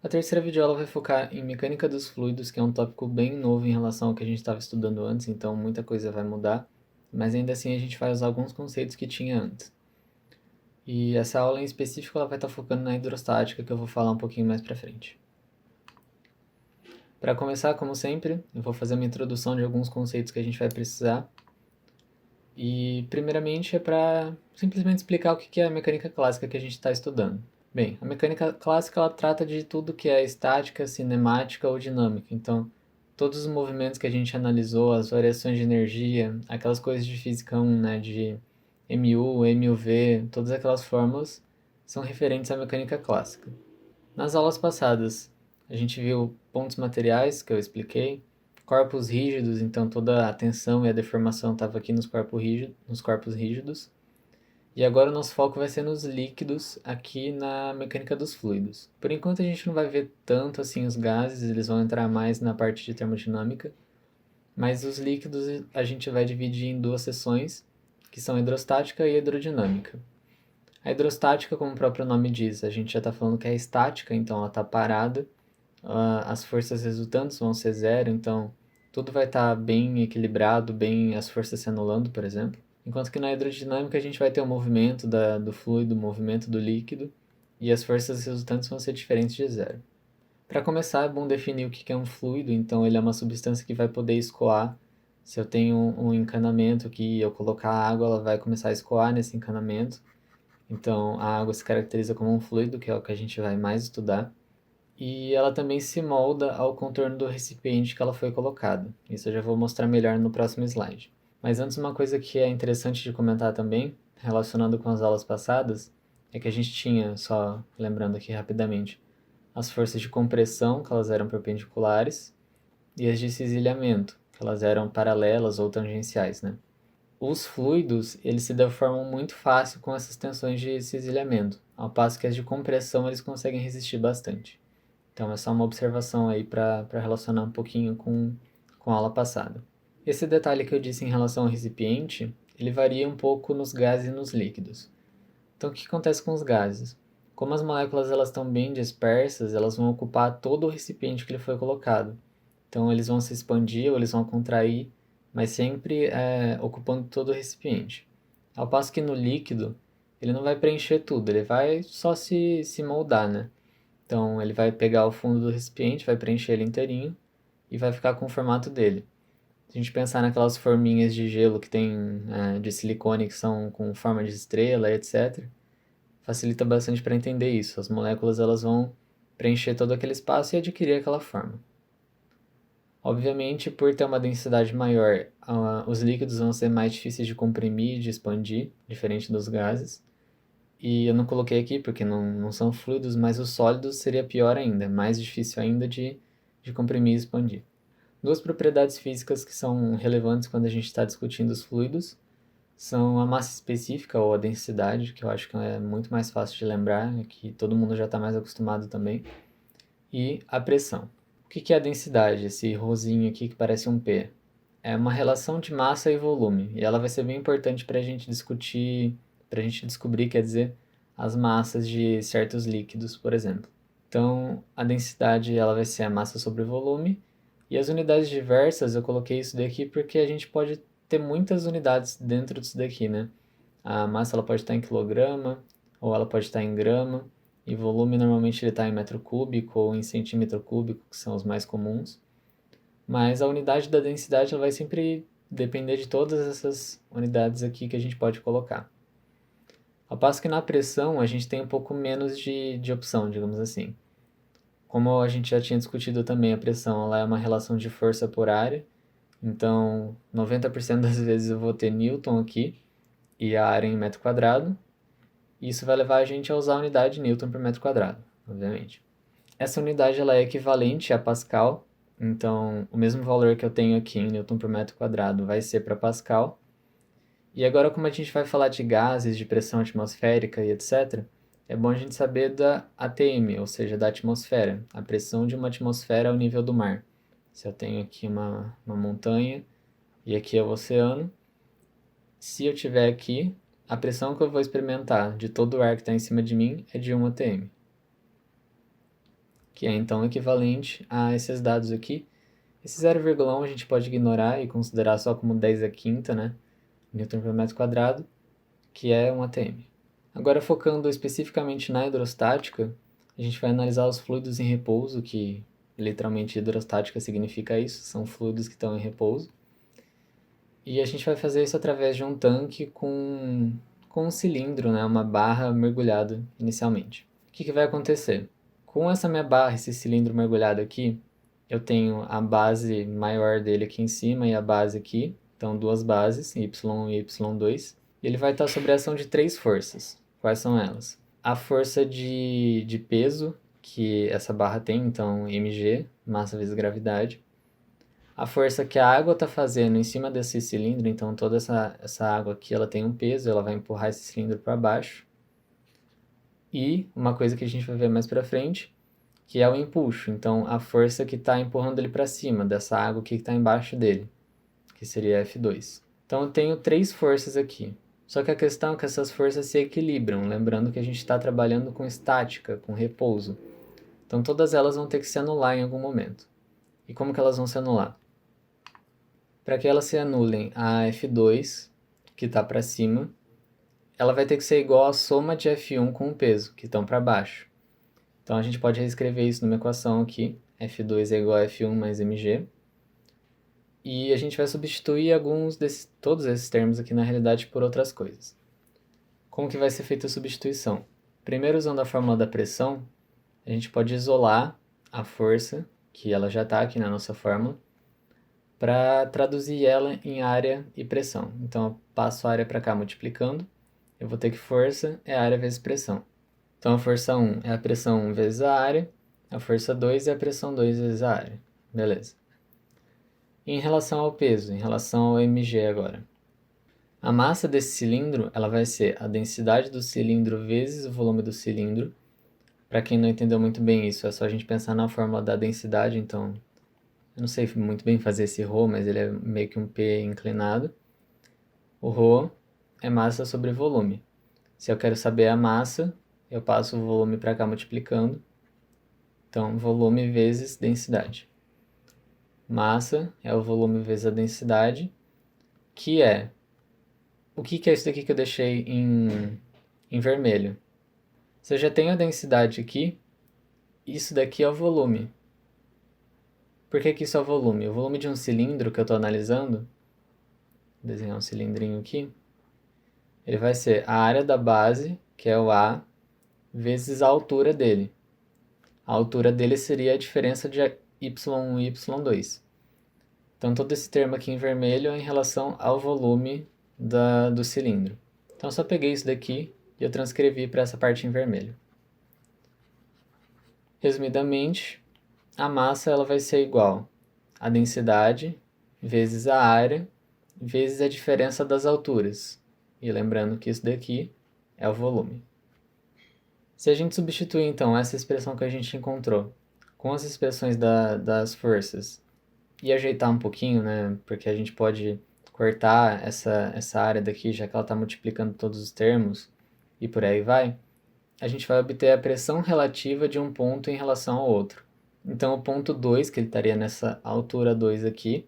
A terceira videoaula vai focar em mecânica dos fluidos, que é um tópico bem novo em relação ao que a gente estava estudando antes, então muita coisa vai mudar, mas ainda assim a gente vai usar alguns conceitos que tinha antes. E essa aula em específico ela vai estar focando na hidrostática, que eu vou falar um pouquinho mais pra frente. Para começar, como sempre, eu vou fazer uma introdução de alguns conceitos que a gente vai precisar. E primeiramente é para simplesmente explicar o que é a mecânica clássica que a gente está estudando. Bem, a mecânica clássica ela trata de tudo que é estática, cinemática ou dinâmica. Então, todos os movimentos que a gente analisou, as variações de energia, aquelas coisas de física 1, né, de MU, MUV, todas aquelas fórmulas são referentes à mecânica clássica. Nas aulas passadas, a gente viu pontos materiais, que eu expliquei, corpos rígidos, então toda a tensão e a deformação estava aqui nos corpos rígidos. E agora o nosso foco vai ser nos líquidos aqui na mecânica dos fluidos. Por enquanto a gente não vai ver tanto assim os gases, eles vão entrar mais na parte de termodinâmica, mas os líquidos a gente vai dividir em duas seções, que são hidrostática e hidrodinâmica. A hidrostática, como o próprio nome diz, a gente já está falando que é estática, então ela está parada, as forças resultantes vão ser zero, então tudo vai estar bem equilibrado, bem as forças se anulando, por exemplo. Enquanto que na hidrodinâmica a gente vai ter o movimento do fluido, o movimento do líquido, e as forças resultantes vão ser diferentes de zero. Para começar, é bom definir o que é um fluido, então ele é uma substância que vai poder escoar. Se eu tenho um encanamento que eu colocar água, ela vai começar a escoar nesse encanamento. Então a água se caracteriza como um fluido, que é o que a gente vai mais estudar. E ela também se molda ao contorno do recipiente que ela foi colocada. Isso eu já vou mostrar melhor no próximo slide. Mas antes, uma coisa que é interessante de comentar também, relacionando com as aulas passadas, é que a gente tinha, só lembrando aqui rapidamente, as forças de compressão, que elas eram perpendiculares, e as de cisalhamento, que elas eram paralelas ou tangenciais, né? Os fluidos, eles se deformam muito fácil com essas tensões de cisalhamento, ao passo que as de compressão eles conseguem resistir bastante. Então é só uma observação aí para relacionar um pouquinho com a aula passada. Esse detalhe que eu disse em relação ao recipiente, ele varia um pouco nos gases e nos líquidos. Então o que acontece com os gases? Como as moléculas elas estão bem dispersas, elas vão ocupar todo o recipiente que ele foi colocado. Então eles vão se expandir ou eles vão contrair, mas sempre ocupando todo o recipiente. Ao passo que no líquido, ele não vai preencher tudo, ele vai só se moldar, né? Então ele vai pegar o fundo do recipiente, vai preencher ele inteirinho e vai ficar com o formato dele. Se a gente pensar naquelas forminhas de gelo que tem de silicone que são com forma de estrela, etc., facilita bastante para entender isso. As moléculas elas vão preencher todo aquele espaço e adquirir aquela forma. Obviamente, por ter uma densidade maior, os líquidos vão ser mais difíceis de comprimir, de expandir, diferente dos gases. E eu não coloquei aqui porque não são fluidos, mas os sólidos seria pior ainda, mais difícil ainda de comprimir e expandir. Duas propriedades físicas que são relevantes quando a gente está discutindo os fluidos são a massa específica ou a densidade, que eu acho que é muito mais fácil de lembrar, que todo mundo já está mais acostumado também, e a pressão. O que é a densidade, esse rosinho aqui que parece um P? É uma relação de massa e volume, e ela vai ser bem importante para a gente discutir, para a gente descobrir, quer dizer, as massas de certos líquidos, por exemplo. Então, a densidade ela vai ser a massa sobre o volume, e as unidades diversas, eu coloquei isso daqui porque a gente pode ter muitas unidades dentro disso daqui, né? A massa ela pode estar em quilograma, ou ela pode estar em grama, e volume normalmente ele está em metro cúbico ou em centímetro cúbico, que são os mais comuns. Mas a unidade da densidade ela vai sempre depender de todas essas unidades aqui que a gente pode colocar. Ao passo que na pressão a gente tem um pouco menos de opção, digamos assim. Como a gente já tinha discutido também, a pressão ela é uma relação de força por área. Então, 90% das vezes eu vou ter Newton aqui e a área em metro quadrado. E isso vai levar a gente a usar a unidade Newton por metro quadrado, obviamente. Essa unidade ela é equivalente a Pascal, então o mesmo valor que eu tenho aqui em Newton por metro quadrado vai ser para Pascal. E agora, como a gente vai falar de gases, de pressão atmosférica e etc., é bom a gente saber da ATM, ou seja, da atmosfera, a pressão de uma atmosfera ao nível do mar. Se eu tenho aqui uma montanha e aqui é o oceano, se eu tiver aqui, a pressão que eu vou experimentar de todo o ar que está em cima de mim é de 1 atm. que é então equivalente a esses dados aqui. Esse 0,1 a gente pode ignorar e considerar só como 10 a quinta, né? Newton por metro quadrado, que é um atm. Agora, focando especificamente na hidrostática, a gente vai analisar os fluidos em repouso, que literalmente hidrostática significa isso, são fluidos que estão em repouso. E a gente vai fazer isso através de um tanque com um cilindro, né, uma barra mergulhada inicialmente. O que vai acontecer? Com essa minha barra, esse cilindro mergulhado aqui, eu tenho a base maior dele aqui em cima e a base aqui, então duas bases, Y1 e Y2. E ele vai estar sob a ação de três forças. Quais são elas? A força de peso que essa barra tem, então mg, massa vezes gravidade. A força que a água está fazendo em cima desse cilindro, então toda essa água aqui ela tem um peso, ela vai empurrar esse cilindro para baixo. E uma coisa que a gente vai ver mais para frente, que é o empuxo, então a força que está empurrando ele para cima, dessa água aqui que está embaixo dele, que seria F2. Então eu tenho três forças aqui. Só que a questão é que essas forças se equilibram, lembrando que a gente está trabalhando com estática, com repouso. Então todas elas vão ter que se anular em algum momento. E como que elas vão se anular? Para que elas se anulem, a F2, que está para cima, ela vai ter que ser igual à soma de F1 com o peso, que estão para baixo. Então a gente pode reescrever isso numa equação aqui, F2 é igual a F1 mais mg. E a gente vai substituir todos esses termos aqui na realidade por outras coisas. Como que vai ser feita a substituição? Primeiro, usando a fórmula da pressão, a gente pode isolar a força, que ela já está aqui na nossa fórmula, para traduzir ela em área e pressão. Então, eu passo a área para cá multiplicando, eu vou ter que força é área vezes pressão. Então, a força 1 é a pressão 1 vezes a área, a força 2 é a pressão 2 vezes a área. Beleza. Em relação ao peso, em relação ao mg agora. A massa desse cilindro ela vai ser a densidade do cilindro vezes o volume do cilindro. Para quem não entendeu muito bem isso, é só a gente pensar na fórmula da densidade, então eu não sei muito bem fazer esse ρ, mas ele é meio que um P inclinado. O ρ é massa sobre volume. Se eu quero saber a massa, eu passo o volume para cá multiplicando. Então, volume vezes densidade. Massa é o volume vezes a densidade, que é... O que é isso daqui que eu deixei em vermelho? Se eu já tenho a densidade aqui, isso daqui é o volume. Por que isso é o volume? O volume de um cilindro que eu estou analisando, vou desenhar um cilindrinho aqui, ele vai ser a área da base, que é o A, vezes a altura dele. A altura dele seria a diferença de y1 e y2. Então, todo esse termo aqui em vermelho é em relação ao volume do cilindro. Então, eu só peguei isso daqui e eu transcrevi para essa parte em vermelho. Resumidamente, a massa ela vai ser igual a densidade vezes a área vezes a diferença das alturas. E lembrando que isso daqui é o volume. Se a gente substituir, então, essa expressão que a gente encontrou com as expressões das forças e ajeitar um pouquinho, né, porque a gente pode cortar essa área daqui, já que ela está multiplicando todos os termos, e por aí vai, a gente vai obter a pressão relativa de um ponto em relação ao outro. Então, o ponto 2, que ele estaria nessa altura 2 aqui,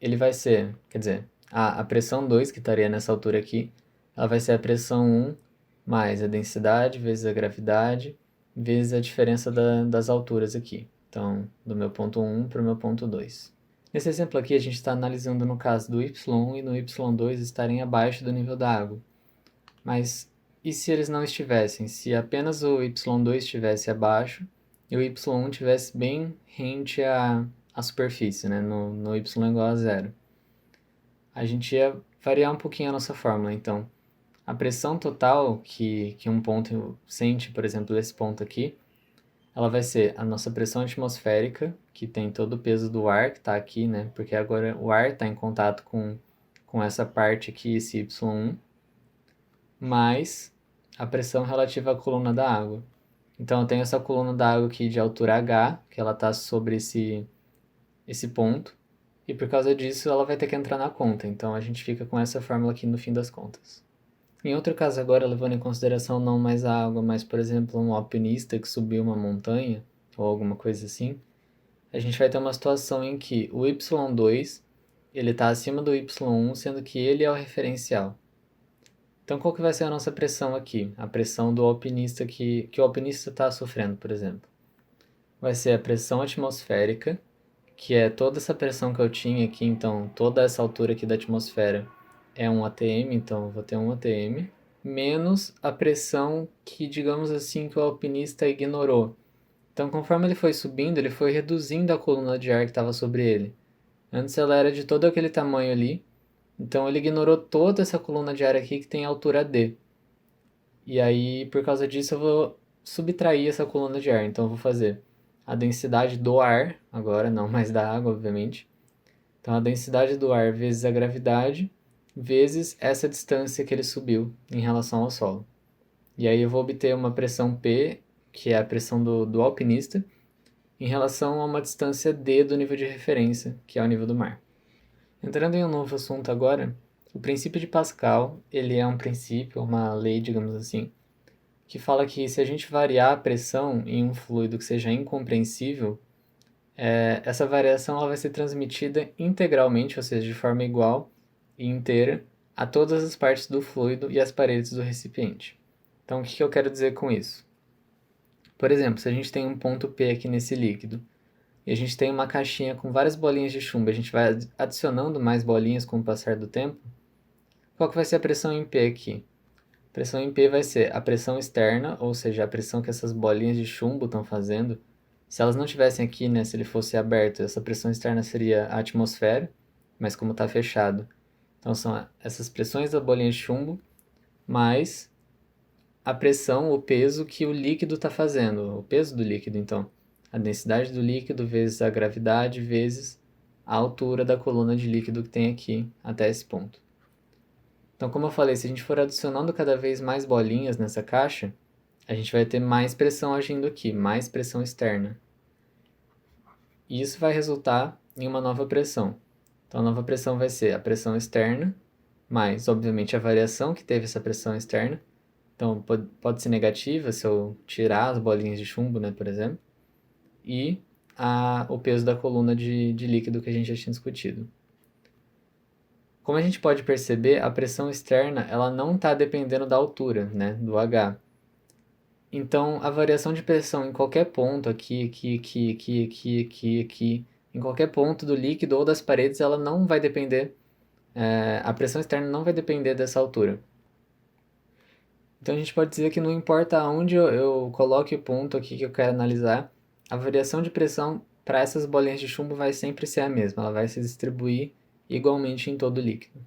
ele vai ser, quer dizer, a pressão 2, que estaria nessa altura aqui, ela vai ser a pressão 1 mais a densidade vezes a gravidade vezes a diferença das alturas aqui. Então, do meu ponto 1 para o meu ponto 2. Nesse exemplo aqui, a gente está analisando no caso do y1 e no y2 estarem abaixo do nível da água. Mas e se eles não estivessem? Se apenas o y2 estivesse abaixo e o y1 estivesse bem rente à superfície, né? no y igual a zero. A gente ia variar um pouquinho a nossa fórmula. Então, a pressão total que um ponto sente, por exemplo, esse ponto aqui, ela vai ser a nossa pressão atmosférica, que tem todo o peso do ar que está aqui, né? Porque agora o ar está em contato com essa parte aqui, esse y1, mais a pressão relativa à coluna da água. Então, eu tenho essa coluna da água aqui de altura h, que ela está sobre esse ponto, e por causa disso ela vai ter que entrar na conta. Então, a gente fica com essa fórmula aqui no fim das contas. Em outro caso agora, levando em consideração não mais a água, mas, por exemplo, um alpinista que subiu uma montanha, ou alguma coisa assim, a gente vai ter uma situação em que o y2 ele está acima do y1, sendo que ele é o referencial. Então, qual que vai ser a nossa pressão aqui? A pressão do alpinista que o alpinista está sofrendo, por exemplo. Vai ser a pressão atmosférica, que é toda essa pressão que eu tinha aqui, então toda essa altura aqui da atmosfera é um atm, então eu vou ter um atm, menos a pressão que, digamos assim, que o alpinista ignorou. Então, conforme ele foi subindo, ele foi reduzindo a coluna de ar que estava sobre ele. Antes ela era de todo aquele tamanho ali, então ele ignorou toda essa coluna de ar aqui que tem altura D. E aí, por causa disso, eu vou subtrair essa coluna de ar. Então, eu vou fazer a densidade do ar, agora não mais da água, obviamente. Então, a densidade do ar vezes a gravidade, vezes essa distância que ele subiu em relação ao solo. E aí, eu vou obter uma pressão P, que é a pressão do alpinista, em relação a uma distância D do nível de referência, que é o nível do mar. Entrando em um novo assunto agora, o princípio de Pascal, ele é um princípio, uma lei, digamos assim, que fala que se a gente variar a pressão em um fluido que seja incompreensível, essa variação ela vai ser transmitida integralmente, ou seja, de forma igual e inteira, a todas as partes do fluido e as paredes do recipiente. Então, o que eu quero dizer com isso? Por exemplo, se a gente tem um ponto P aqui nesse líquido, e a gente tem uma caixinha com várias bolinhas de chumbo, a gente vai adicionando mais bolinhas com o passar do tempo, qual que vai ser a pressão em P aqui? A pressão em P vai ser a pressão externa, ou seja, a pressão que essas bolinhas de chumbo estão fazendo. Se elas não tivessem aqui, né, se ele fosse aberto, essa pressão externa seria a atmosfera, mas como está fechado. Então são essas pressões da bolinha de chumbo, mais a pressão, o peso que o líquido está fazendo, o peso do líquido, então. A densidade do líquido vezes a gravidade vezes a altura da coluna de líquido que tem aqui até esse ponto. Então, como eu falei, se a gente for adicionando cada vez mais bolinhas nessa caixa, a gente vai ter mais pressão agindo aqui, mais pressão externa. E isso vai resultar em uma nova pressão. Então, a nova pressão vai ser a pressão externa, mais, obviamente, a variação que teve essa pressão externa. Então, pode ser negativa se eu tirar as bolinhas de chumbo, né, por exemplo. E o peso da coluna de líquido que a gente já tinha discutido. Como a gente pode perceber, a pressão externa ela não está dependendo da altura, né, do H. Então, a variação de pressão em qualquer ponto, aqui, em qualquer ponto do líquido ou das paredes, ela não vai depender, a pressão externa não vai depender dessa altura. Então, a gente pode dizer que não importa aonde eu coloque o ponto aqui que eu quero analisar, a variação de pressão para essas bolinhas de chumbo vai sempre ser a mesma, ela vai se distribuir igualmente em todo o líquido.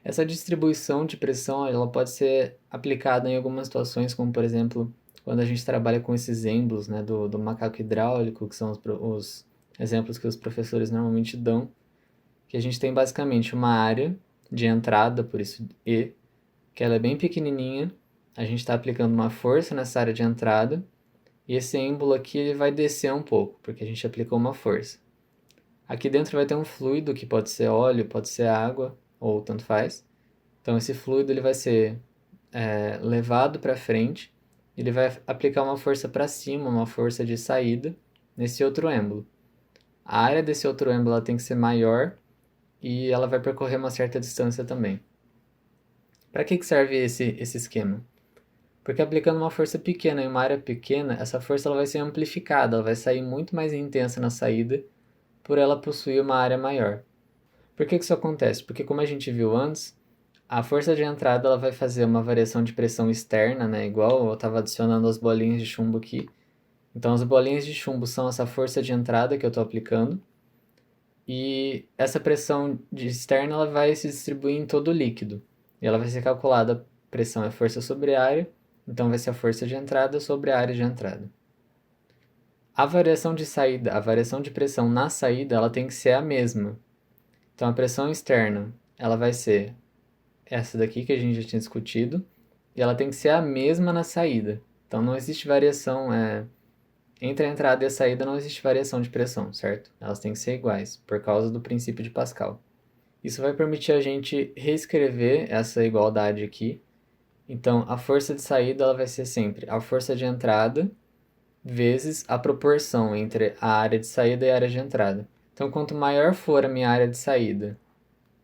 Essa distribuição de pressão ela pode ser aplicada em algumas situações, como por exemplo, quando a gente trabalha com esses êmbolos, né, do macaco hidráulico, que são os exemplos que os professores normalmente dão, que a gente tem basicamente uma área de entrada, por isso E, que ela é bem pequenininha, a gente está aplicando uma força nessa área de entrada, e esse êmbolo aqui ele vai descer um pouco, porque a gente aplicou uma força. Aqui dentro vai ter um fluido, que pode ser óleo, pode ser água, ou tanto faz. Então esse fluido ele vai ser levado para frente, ele vai aplicar uma força para cima, uma força de saída, nesse outro êmbolo. A área desse outro êmbolo ela tem que ser maior e ela vai percorrer uma certa distância também. Para que serve esse esquema? Porque aplicando uma força pequena em uma área pequena, essa força ela vai ser amplificada, ela vai sair muito mais intensa na saída por ela possuir uma área maior. Por que isso acontece? Porque como a gente viu antes, a força de entrada ela vai fazer uma variação de pressão externa, né? Igual eu estava adicionando as bolinhas de chumbo aqui. Então as bolinhas de chumbo são essa força de entrada que eu estou aplicando. E essa pressão externa ela vai se distribuir em todo o líquido. E ela vai ser calculada, a pressão é força sobre área, então vai ser a força de entrada sobre a área de entrada. A variação de saída, a variação de pressão na saída, ela tem que ser a mesma. Então a pressão externa, ela vai ser essa daqui que a gente já tinha discutido, e ela tem que ser a mesma na saída. Então não existe variação, entre a entrada e a saída não existe variação de pressão, certo? Elas têm que ser iguais, por causa do princípio de Pascal. Isso vai permitir a gente reescrever essa igualdade aqui. Então a força de saída ela vai ser sempre a força de entrada vezes a proporção entre a área de saída e a área de entrada. Então, quanto maior for a minha área de saída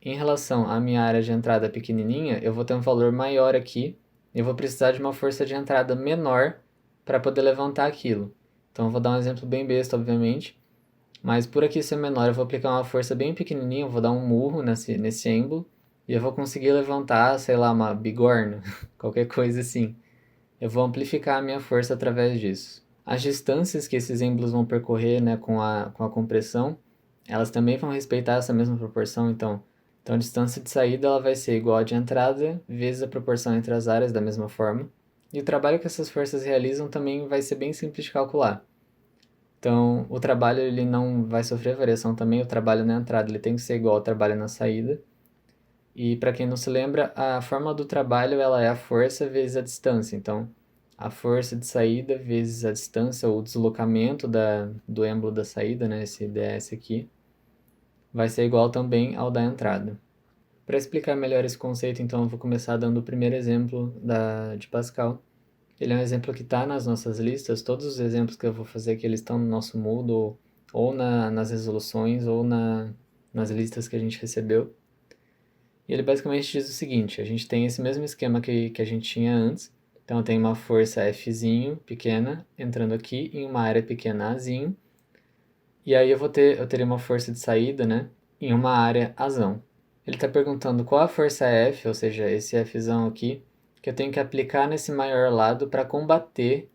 em relação à minha área de entrada pequenininha, eu vou ter um valor maior aqui, e eu vou precisar de uma força de entrada menor para poder levantar aquilo. Então, eu vou dar um exemplo bem besta, obviamente, mas por aqui ser menor, eu vou aplicar uma força bem pequenininha, eu vou dar um murro nesse êmbolo, e eu vou conseguir levantar, sei lá, uma bigorna, qualquer coisa assim. Eu vou amplificar a minha força através disso. As distâncias que esses êmbolos vão percorrer, né, com a compressão, elas também vão respeitar essa mesma proporção, então a distância de saída ela vai ser igual a de entrada vezes a proporção entre as áreas da mesma forma. E o trabalho que essas forças realizam também vai ser bem simples de calcular. Então, o trabalho ele não vai sofrer variação também, o trabalho na entrada ele tem que ser igual ao trabalho na saída. E para quem não se lembra, a fórmula do trabalho ela é a força vezes a distância. Então, a força de saída vezes a distância ou o deslocamento do êmbolo da saída, né, esse ds aqui, vai ser igual também ao da entrada. Para explicar melhor esse conceito, então, eu vou começar dando o primeiro exemplo de Pascal. Ele é um exemplo que está nas nossas listas. Todos os exemplos que eu vou fazer aqui, eles estão no nosso Moodle, ou nas resoluções, ou nas listas que a gente recebeu. E ele basicamente diz o seguinte, a gente tem esse mesmo esquema que a gente tinha antes. Então, eu tenho uma força Fzinho pequena entrando aqui em uma área pequena Azinho. E aí eu teria uma força de saída, né, em uma área Azão. Ele está perguntando qual a força F, ou seja, esse Fzão aqui, que eu tenho que aplicar nesse maior lado para combater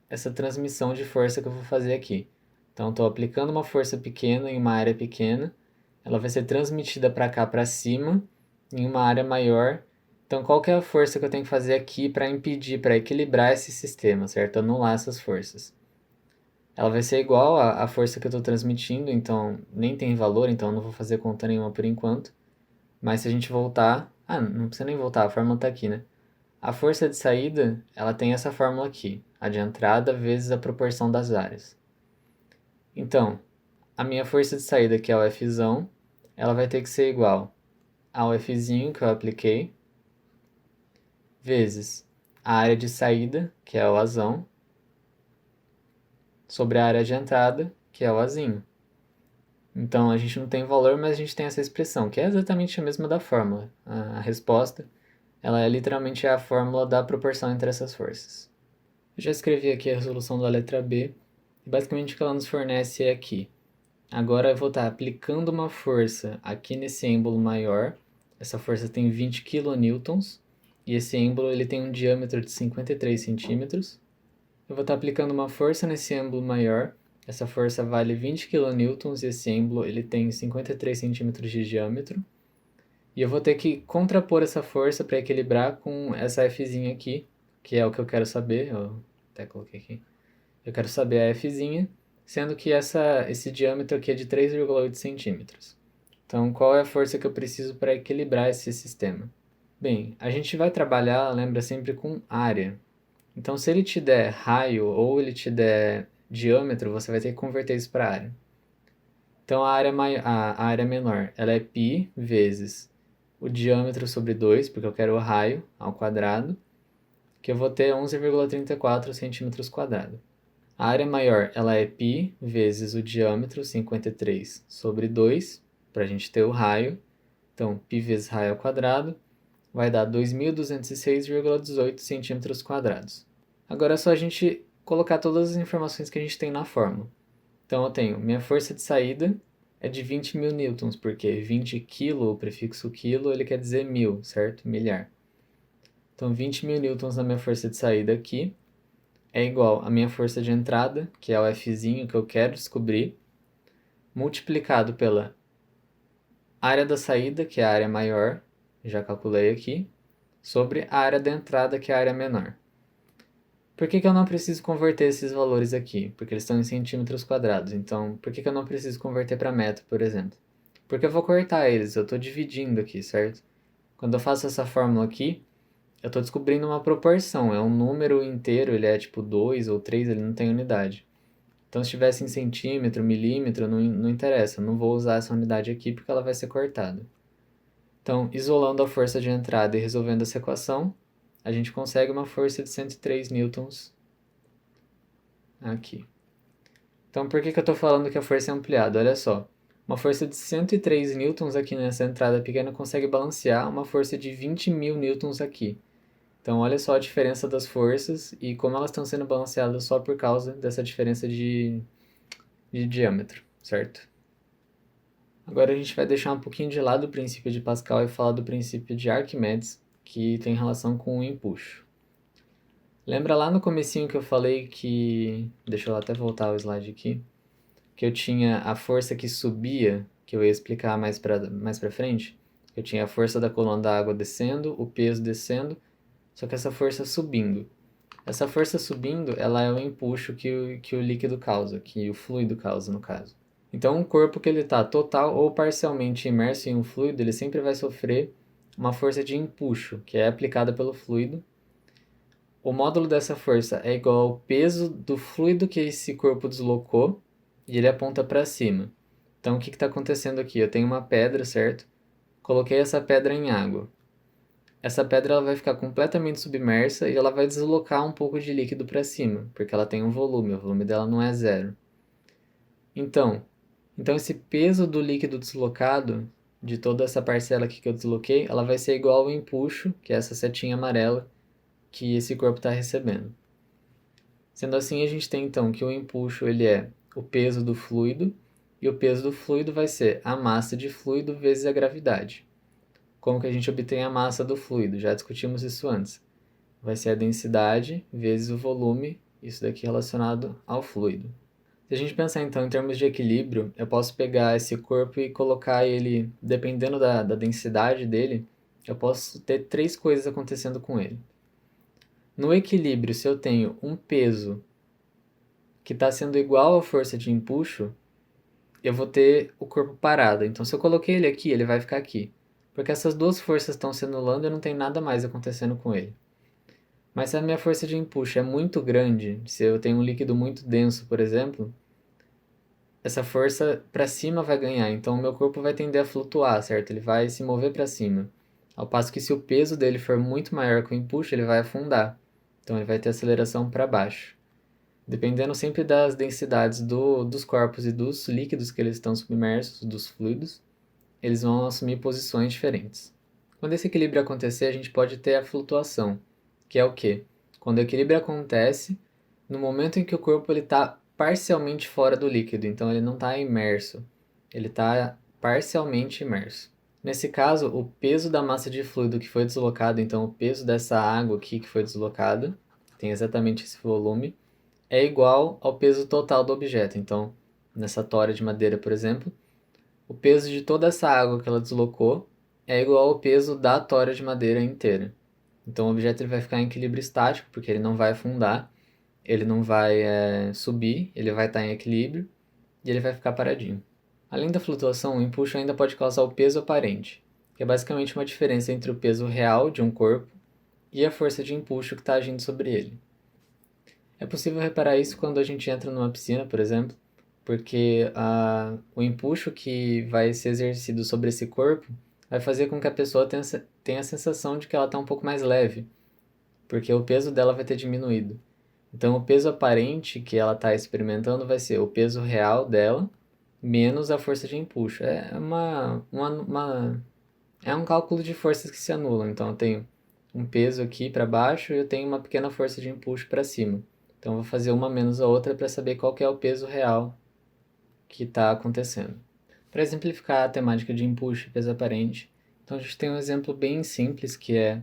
essa transmissão de força que eu vou fazer aqui. Então, estou aplicando uma força pequena em uma área pequena, ela vai ser transmitida para cá, para cima, em uma área maior. Então, qual que é a força que eu tenho que fazer aqui para impedir, para equilibrar esse sistema, certo? Anular essas forças. Ela vai ser igual à força que eu estou transmitindo, então nem tem valor, então não vou fazer conta nenhuma por enquanto. Mas se a gente voltar... Ah, não precisa nem voltar, a fórmula está aqui, né? A força de saída, ela tem essa fórmula aqui, a de entrada vezes a proporção das áreas. Então, a minha força de saída, que é o Fzão, ela vai ter que ser igual ao Fzinho que eu apliquei, vezes a área de saída, que é o Azão, sobre a área de entrada, que é o Azinho. Então, a gente não tem valor, mas a gente tem essa expressão, que é exatamente a mesma da fórmula. A resposta, ela é literalmente a fórmula da proporção entre essas forças. Eu já escrevi aqui a resolução da letra B, e basicamente o que ela nos fornece é aqui. Agora eu vou estar aplicando uma força aqui nesse êmbolo maior. Essa força tem 20 kN, e esse êmbolo ele tem um diâmetro de 53 centímetros. Eu vou estar aplicando uma força nesse êmbolo maior. Essa força vale 20 kN e esse êmbolo ele tem 53 centímetros de diâmetro. E eu vou ter que contrapor essa força para equilibrar com essa Fzinha aqui, que é o que eu quero saber. Eu até coloquei aqui. Eu quero saber a Fzinha, sendo que esse diâmetro aqui é de 3,8 centímetros. Então, qual é a força que eu preciso para equilibrar esse sistema? Bem, a gente vai trabalhar, lembra, sempre com área. Então, se ele te der raio ou ele te der diâmetro, você vai ter que converter isso para área. Então, a área menor, ela é π vezes o diâmetro sobre 2, porque eu quero o raio ao quadrado, que eu vou ter 11,34 centímetros quadrados. A área maior, ela é π vezes o diâmetro, 53, sobre 2, para a gente ter o raio. Então, π vezes raio ao quadrado vai dar 2.206,18 centímetros quadrados. Agora é só a gente colocar todas as informações que a gente tem na fórmula. Então, eu tenho minha força de saída é de 20.000 newtons, porque 20 quilo, o prefixo quilo, ele quer dizer 1.000, certo? Milhar. Então, 20.000 newtons na minha força de saída aqui é igual à minha força de entrada, que é o Fzinho que eu quero descobrir, multiplicado pela área da saída, que é a área maior, já calculei aqui, sobre a área da entrada, que é a área menor. Por que eu não preciso converter esses valores aqui? Porque eles estão em centímetros quadrados. Então, por que eu não preciso converter para metro, por exemplo? Porque eu vou cortar eles, eu estou dividindo aqui, certo? Quando eu faço essa fórmula aqui, eu estou descobrindo uma proporção. É um número inteiro, ele é tipo 2 ou 3, ele não tem unidade. Então, se tivesse em centímetro, milímetro, não interessa. Eu não vou usar essa unidade aqui porque ela vai ser cortada. Então, isolando a força de entrada e resolvendo essa equação, a gente consegue uma força de 103 newtons aqui. Então, por que eu estou falando que a força é ampliada? Olha só, uma força de 103 newtons aqui nessa entrada pequena consegue balancear uma força de 20.000 newtons aqui. Então, olha só a diferença das forças e como elas estão sendo balanceadas só por causa dessa diferença de diâmetro, certo? Agora a gente vai deixar um pouquinho de lado o princípio de Pascal e falar do princípio de Arquimedes, que tem relação com o empuxo. Lembra lá no comecinho que eu falei que... Deixa eu até voltar o slide aqui. Que eu tinha a força que subia, que eu ia explicar mais pra frente. Eu tinha a força da coluna da água descendo, o peso descendo, só que essa força subindo. Essa força subindo, ela é o empuxo que o líquido causa, que o fluido causa, no caso. Então, um corpo que ele está total ou parcialmente imerso em um fluido, ele sempre vai sofrer uma força de empuxo, que é aplicada pelo fluido. O módulo dessa força é igual ao peso do fluido que esse corpo deslocou e ele aponta para cima. Então, o que está acontecendo aqui? Eu tenho uma pedra, certo? Coloquei essa pedra em água. Essa pedra ela vai ficar completamente submersa e ela vai deslocar um pouco de líquido para cima, porque ela tem um volume, o volume dela não é zero. Então esse peso do líquido deslocado, de toda essa parcela aqui que eu desloquei, ela vai ser igual ao empuxo, que é essa setinha amarela, que esse corpo está recebendo. Sendo assim, a gente tem então que o empuxo ele é o peso do fluido, e o peso do fluido vai ser a massa de fluido vezes a gravidade. Como que a gente obtém a massa do fluido? Já discutimos isso antes. Vai ser a densidade vezes o volume, isso daqui relacionado ao fluido. Se a gente pensar então em termos de equilíbrio, eu posso pegar esse corpo e colocar ele, dependendo da densidade dele, eu posso ter três coisas acontecendo com ele. No equilíbrio, se eu tenho um peso que está sendo igual à força de empuxo, eu vou ter o corpo parado. Então, se eu coloquei ele aqui, ele vai ficar aqui. Porque essas duas forças estão se anulando e não tem nada mais acontecendo com ele. Mas se a minha força de empuxo é muito grande, se eu tenho um líquido muito denso, por exemplo, essa força para cima vai ganhar, então o meu corpo vai tender a flutuar, certo? Ele vai se mover para cima. Ao passo que se o peso dele for muito maior que o empuxo, ele vai afundar. Então ele vai ter aceleração para baixo. Dependendo sempre das densidades dos corpos e dos líquidos que eles estão submersos, dos fluidos, eles vão assumir posições diferentes. Quando esse equilíbrio acontecer, a gente pode ter a flutuação, que é o quê? Quando o equilíbrio acontece no momento em que o corpo está parcialmente fora do líquido, então ele não está imerso, ele está parcialmente imerso. Nesse caso, o peso da massa de fluido que foi deslocado, então o peso dessa água aqui que foi deslocada, tem exatamente esse volume, é igual ao peso total do objeto. Então, nessa tora de madeira, por exemplo, o peso de toda essa água que ela deslocou é igual ao peso da tora de madeira inteira. Então o objeto ele vai ficar em equilíbrio estático, porque ele não vai afundar, ele não vai subir, ele vai estar em equilíbrio e ele vai ficar paradinho. Além da flutuação, o empuxo ainda pode causar o peso aparente, que é basicamente uma diferença entre o peso real de um corpo e a força de empuxo que está agindo sobre ele. É possível reparar isso quando a gente entra numa piscina, por exemplo, porque o empuxo que vai ser exercido sobre esse corpo vai fazer com que a pessoa tenha a sensação de que ela está um pouco mais leve, porque o peso dela vai ter diminuído. Então, o peso aparente que ela está experimentando vai ser o peso real dela menos a força de empuxo. É um cálculo de forças que se anulam. Então, eu tenho um peso aqui para baixo e eu tenho uma pequena força de empuxo para cima. Então, eu vou fazer uma menos a outra para saber qual que é o peso real que está acontecendo. Para exemplificar a temática de empuxo e peso aparente, então a gente tem um exemplo bem simples que é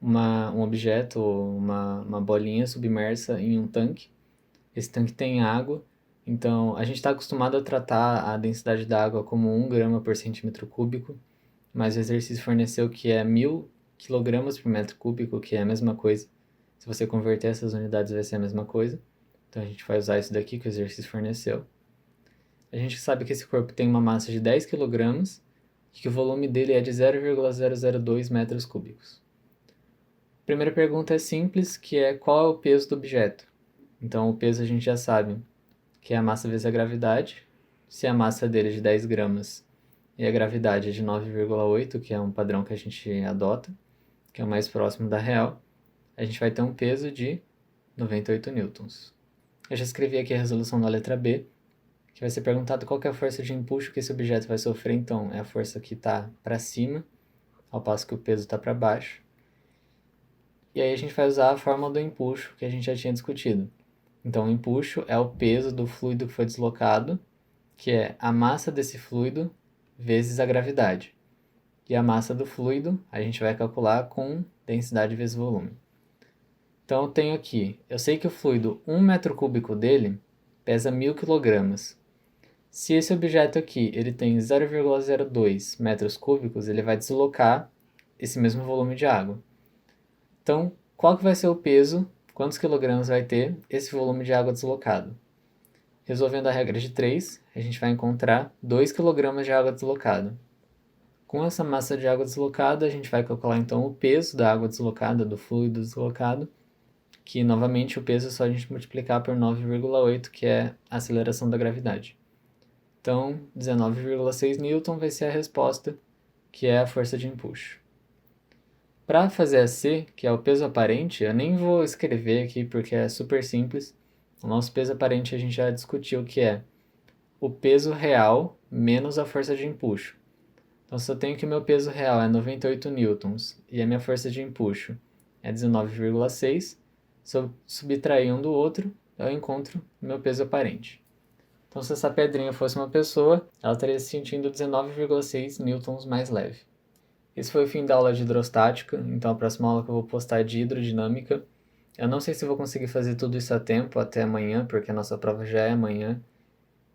um objeto, uma bolinha submersa em um tanque. Esse tanque tem água, então a gente está acostumado a tratar a densidade da água como 1 grama por centímetro cúbico, mas o exercício forneceu que é 1.000 quilogramas por metro cúbico, que é a mesma coisa. Se você converter essas unidades vai ser a mesma coisa. Então a gente vai usar isso daqui que o exercício forneceu. A gente sabe que esse corpo tem uma massa de 10 quilogramas e que o volume dele é de 0,002 metros cúbicos. A primeira pergunta é simples, que é qual é o peso do objeto? Então, o peso a gente já sabe, que é a massa vezes a gravidade. Se a massa dele é de 10 gramas e a gravidade é de 9,8, que é um padrão que a gente adota, que é o mais próximo da real, a gente vai ter um peso de 98 newtons. Eu já escrevi aqui a resolução da letra B, que vai ser perguntado qual que é a força de empuxo que esse objeto vai sofrer. Então, é a força que está para cima, ao passo que o peso está para baixo. E aí a gente vai usar a fórmula do empuxo que a gente já tinha discutido. Então, o empuxo é o peso do fluido que foi deslocado, que é a massa desse fluido vezes a gravidade. E a massa do fluido a gente vai calcular com densidade vezes volume. Então, eu tenho aqui, eu sei que o fluido, 1 metro cúbico dele, pesa 1.000 kg. Se esse objeto aqui ele tem 0,02 metros cúbicos, ele vai deslocar esse mesmo volume de água. Então, qual que vai ser o peso, quantos quilogramas vai ter esse volume de água deslocado? Resolvendo a regra de 3, a gente vai encontrar 2 kg de água deslocada. Com essa massa de água deslocada, a gente vai calcular então o peso da água deslocada, do fluido deslocado, que novamente o peso é só a gente multiplicar por 9,8, que é a aceleração da gravidade. Então, 19,6 N vai ser a resposta, que é a força de empuxo. Para fazer a C, que é o peso aparente, eu nem vou escrever aqui porque é super simples. O nosso peso aparente a gente já discutiu, que é o peso real menos a força de empuxo. Então, se eu tenho que o meu peso real é 98 newtons e a minha força de empuxo é 19,6, se eu subtrair um do outro, eu encontro o meu peso aparente. Então, se essa pedrinha fosse uma pessoa, ela estaria se sentindo 19,6 newtons mais leve. Esse foi o fim da aula de hidrostática, então a próxima aula que eu vou postar é de hidrodinâmica. Eu não sei se vou conseguir fazer tudo isso a tempo até amanhã, porque a nossa prova já é amanhã.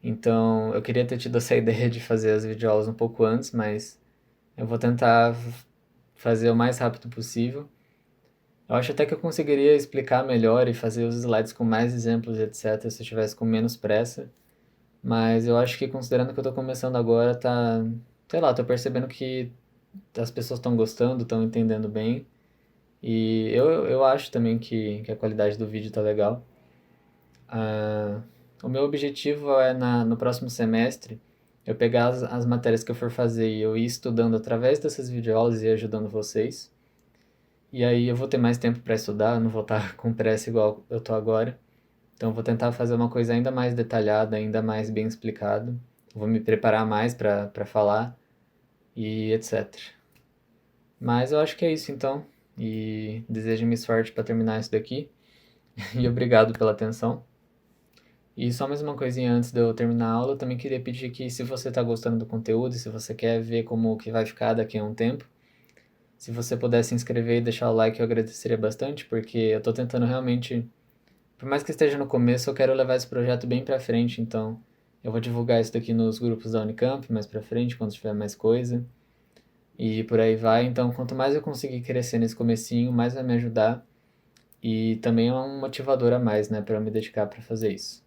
Então, eu queria ter tido essa ideia de fazer as videoaulas um pouco antes, mas eu vou tentar fazer o mais rápido possível. Eu acho até que eu conseguiria explicar melhor e fazer os slides com mais exemplos, etc., se eu tivesse com menos pressa. Mas eu acho que, considerando que eu tô começando agora, tá... Sei lá, tô percebendo que as pessoas estão gostando, estão entendendo bem. E eu acho também que a qualidade do vídeo tá legal. O meu objetivo é, no próximo semestre, eu pegar as matérias que eu for fazer e eu ir estudando através dessas videoaulas e ajudando vocês. E aí eu vou ter mais tempo para estudar, eu não vou estar com pressa igual eu tô agora. Então eu vou tentar fazer uma coisa ainda mais detalhada, ainda mais bem explicado. Vou me preparar mais para falar e etc. Mas eu acho que é isso então. E desejo-me sorte para terminar isso daqui. E obrigado pela atenção. E só mais uma coisinha antes de eu terminar a aula, eu também queria pedir que, se você está gostando do conteúdo, se você quer ver como que vai ficar daqui a um tempo, se você pudesse se inscrever e deixar o like, eu agradeceria bastante, porque eu estou tentando realmente, por mais que esteja no começo, eu quero levar esse projeto bem para frente, então eu vou divulgar isso daqui nos grupos da Unicamp mais para frente, quando tiver mais coisa, e por aí vai. Então, quanto mais eu conseguir crescer nesse comecinho, mais vai me ajudar, e também é um motivador a mais, né, para eu me dedicar para fazer isso.